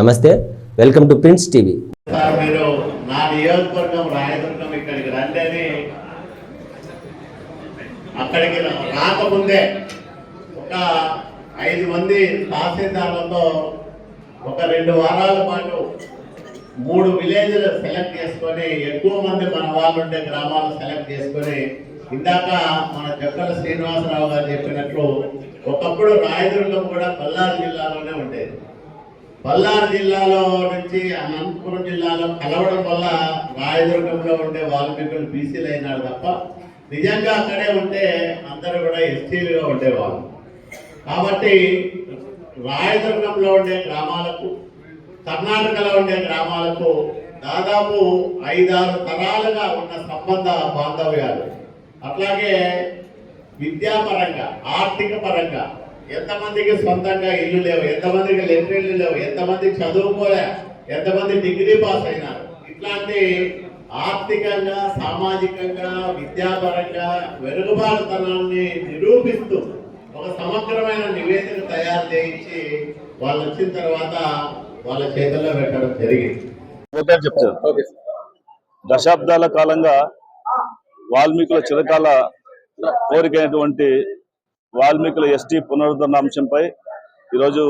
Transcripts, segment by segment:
నమస్తే, welcome to prince TV. మీరు నా నియోజకవర్గం రాయదుర్గం ఇక్కడికి రండి అని అక్కడికి రాకముందే ఒక 5 మంది తహసీల్దార్లతో ఒక 2 వారాల పాటు 3 విలేజ్లు సెలెక్ట్ చేసుకొని ఎక్కువ మంది మన వాళ్ళు ఉండే గ్రామాలు సెలెక్ట్ చేసుకొని ఇందాక మన జక్కల శ్రీనివాసరావు గారు చెప్పినట్లు ఒకప్పుడు రాయదుర్గం కూడా బళ్ళారి జిల్లాలోనే ఉండేది. బళ్ళారి జిల్లాలో నుంచి అనంతపురం జిల్లాలో కలవడం వల్ల రాయదుర్గంలో ఉండే వాల్మీకులు బీసీలు అయినారు తప్ప నిజంగా అక్కడే ఉంటే అందరూ కూడా ఎస్టీలుగా ఉండేవాళ్ళు. కాబట్టి రాయదుర్గంలో ఉండే గ్రామాలకు కర్ణాటకలో ఉండే గ్రామాలకు దాదాపు 5-6 తరాలుగా ఉన్న సంబంధ బాంధవ్యాలు, అట్లాగే విద్యాపరంగా ఆర్థిక పరంగా ఎంతమందికి సొంతంగా ఇల్లు లేవు, ఎంతమందికి లెటరీలు లేవు, ఎంతమందికి చదువుకోలే, ఎంతమంది డిగ్రీ పాస్ అయినారు, ఇట్లాంటి ఆర్థికంగా సామాజికంగా విద్యాపరంగా వెనుకబాటుతనాన్ని నిరూపిస్తూ ఒక సమగ్రమైన నివేదిక తయారు చేయించి వాళ్ళు వచ్చిన తర్వాత వాళ్ళ చేతుల్లో పెట్టడం జరిగింది. దశాబ్దాల కాలంగా వాల్మీకుల చిరకాల కోరికైనటువంటి వాల్మీకుల ఎస్టీ పునరుద్ధరణ అంశంపై ఈరోజు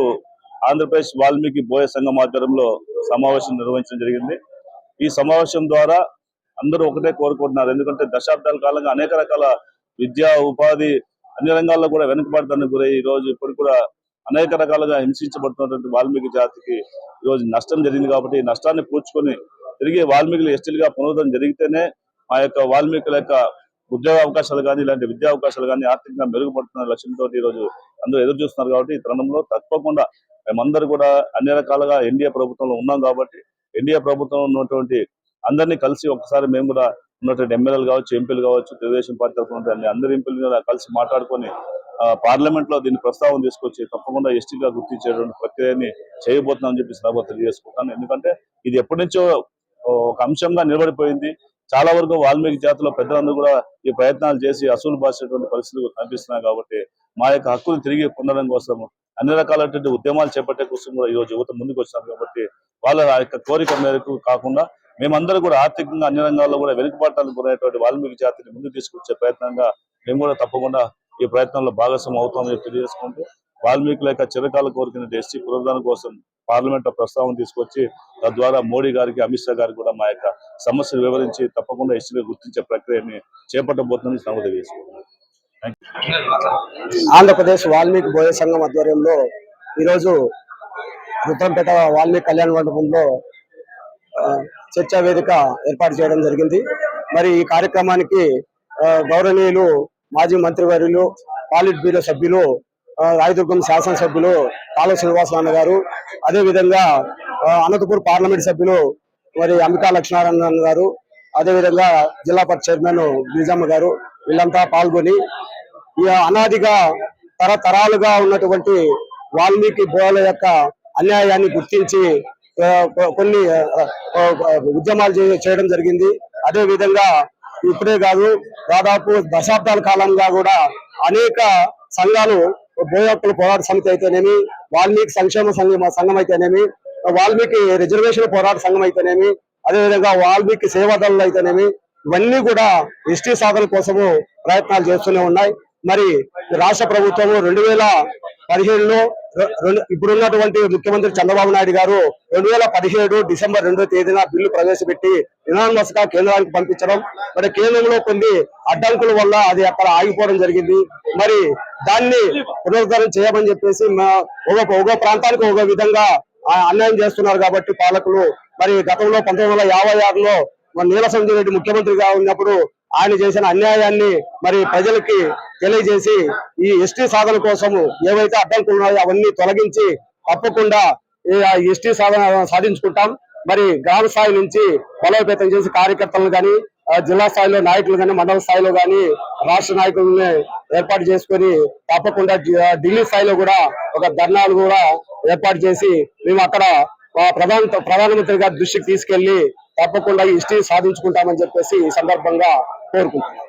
ఆంధ్రప్రదేశ్ వాల్మీకి బోయ సంఘం ఆధ్వర్యంలో సమావేశం నిర్వహించడం జరిగింది. ఈ సమావేశం ద్వారా అందరూ ఒకటే కోరుకుంటున్నారు. ఎందుకంటే దశాబ్దాల కాలంగా అనేక రకాల విద్యా ఉపాధి అన్ని రంగాల్లో కూడా వెనుకబడతానికి గురై ఈరోజు ఇప్పుడు కూడా అనేక రకాలుగా హింసించబడుతున్నటువంటి వాల్మీకి జాతికి ఈరోజు నష్టం జరిగింది. కాబట్టి ఈ నష్టాన్ని పూడ్చుకొని తిరిగి వాల్మీకులు ఎస్టీలుగా పునరుద్ధరణ జరిగితేనే ఆ యొక్క వాల్మీకుల యొక్క ఉద్యోగ అవకాశాలు కానీ ఇలాంటి విద్యా అవకాశాలు కానీ ఆర్థికంగా మెరుగుపడుతున్న లక్ష్యంతో ఈరోజు అందరూ ఎదురు చూస్తున్నారు. కాబట్టి ఈ తరుణంలో తప్పకుండా మేమందరూ కూడా అన్ని రకాలుగా ఎన్డీఏ ప్రభుత్వంలో ఉన్నాం. కాబట్టి ఎన్డీఏ ప్రభుత్వంలో ఉన్నటువంటి అందరినీ కలిసి ఒకసారి మేము కూడా ఉన్నటువంటి ఎమ్మెల్యేలు కావచ్చు, ఎంపీలు కావచ్చు, తెలుగుదేశం పార్టీ తరఫున అందరి ఎంపీలు కలిసి మాట్లాడుకొని పార్లమెంట్ లో దీన్ని ప్రస్తావన తీసుకొచ్చి తప్పకుండా ఎస్టీగా గుర్తించేటువంటి ప్రక్రియని చేయబోతున్నామని చెప్పి సభ తెలియజేసుకుంటాను. ఎందుకంటే ఇది ఎప్పటి నుంచో ఒక అంశంగా నిలబడిపోయింది. చాలా వరకు వాల్మీకి జాతిలో పెద్దలందరూ కూడా ఈ ప్రయత్నాలు చేసి అసూలు బాసేటువంటి పరిస్థితులు కనిపిస్తున్నాయి. కాబట్టి మా యొక్క హక్కులు తిరిగి పొందడం కోసం అన్ని రకాలైనటువంటి ఉద్యమాలు చేపట్టే కోసం కూడా ఈరోజు యువత ముందుకు వచ్చినారు. కాబట్టి వాళ్ళ యొక్క కోరిక మేరకు కాకుండా మేమందరూ కూడా ఆర్థికంగా అన్ని రంగాల్లో కూడా వెనుకబాటానికి గురైనటువంటి వాల్మీకి జాతిని ముందుకు తీసుకొచ్చే ప్రయత్నంగా మేము కూడా తప్పకుండా ఈ ప్రయత్నంలో భాగస్వామ్యం అవుతామని తెలియజేసుకుంటూ వాల్మీకుల యొక్క చిరకాల కోరికైన ఎస్టీ పునరుద్ధరణ కోసం పార్లమెంట్ లో ప్రస్తావన తీసుకొచ్చి తద్వారా మోడీ గారికి, అమిత్ షా గారికి కూడా మా యొక్క సమస్యలు వివరించి తప్పకుండా ఎస్టీగా గుర్తించే ప్రక్రియని చేపట్టబోతుందని నమోదు చేసుకుంటున్నాను. ఆంధ్రప్రదేశ్ వాల్మీకి బోయ సంఘం ఆధ్వర్యంలో ఈరోజు రుద్రంపేట వాల్మీకి కళ్యాణ మండపంలో చర్చా వేదిక ఏర్పాటు చేయడం జరిగింది. మరి ఈ కార్యక్రమానికి గౌరవనీయులు మాజీ మంత్రివర్యులు, పాలిట్ బ్యూరో సభ్యులు, రాయదుర్గం శాసనసభ్యులు కాలువ శ్రీనివాసరావు గారు, అదేవిధంగా అనంతపూర్ పార్లమెంట్ సభ్యులు మరి అంబికా లక్ష్మీనారాయణ గారు, అదేవిధంగా జిల్లా పరిషత్ చైర్మన్ నిజామ్మ గారు, వీళ్ళంతా పాల్గొని ఈ అనాదిగా తరతరాలుగా ఉన్నటువంటి వాల్మీకి బోయల యొక్క అన్యాయాన్ని గుర్తించి కొన్ని ఉద్యమాలు చేయడం జరిగింది. అదే విధంగా ఇప్పుడే కాదు, దాదాపు దశాబ్దాల కాలంగా కూడా అనేక సంఘాలు, బోయ హక్కుల పోరాట సమితి అయితేనేమి, వాల్మీకి సంక్షేమ సంఘం అయితేనేమి, వాల్మీకి రిజర్వేషన్ పోరాట సంఘం అయితేనేమి, అదేవిధంగా వాల్మీకి సేవాదళాలు అయితేనేమి, ఇవన్నీ కూడా ఎస్టీ సాధన కోసము ప్రయత్నాలు చేస్తూనే ఉన్నాయి. మరి రాష్ట్ర ప్రభుత్వం 2017లో ఇప్పుడున్నటువంటి ముఖ్యమంత్రి చంద్రబాబు నాయుడు గారు 2017 డిసెంబర్ 2వ తేదీన బిల్లు ప్రవేశపెట్టి యునానిమస్ గా కేంద్రానికి పంపించడం, మరి కేంద్రంలో కొన్ని అడ్డంకుల వల్ల అది అక్కడ ఆగిపోవడం జరిగింది. మరి దాన్ని పునరుద్ధరణ చేయమని చెప్పేసి ఒక ప్రాంతానికి ఒక విధంగా అన్యాయం చేస్తున్నారు. కాబట్టి పాలకులు మరి గతంలో 1956లో నీలసంజయ్ రెడ్డి ముఖ్యమంత్రిగా ఉన్నప్పుడు ఆయన చేసిన అన్యాయాన్ని మరి ప్రజలకి తెలియజేసి ఈ ఎస్టీ సాధన కోసము ఏవైతే అడ్డంకులు ఉన్నాయో అవన్నీ తొలగించి తప్పకుండా ఎస్టీ సాధన సాధించుకుంటాం. మరి గ్రామ స్థాయి నుంచి బలోపేతం చేసి కార్యకర్తలను కానీ, జిల్లా స్థాయిలో నాయకులు కానీ, మండల స్థాయిలో కానీ రాష్ట్ర నాయకులని ఏర్పాటు చేసుకొని తప్పకుండా ఢిల్లీ స్థాయిలో కూడా ఒక ధర్నాలు కూడా ఏర్పాటు చేసి మేము అక్కడ ప్రధానమంత్రి గారి దృష్టికి తీసుకెళ్లి తప్పకుండా ఎస్టీ సాధించుకుంటామని చెప్పేసి ఈ సందర్భంగా కోరుకుంటున్నాం.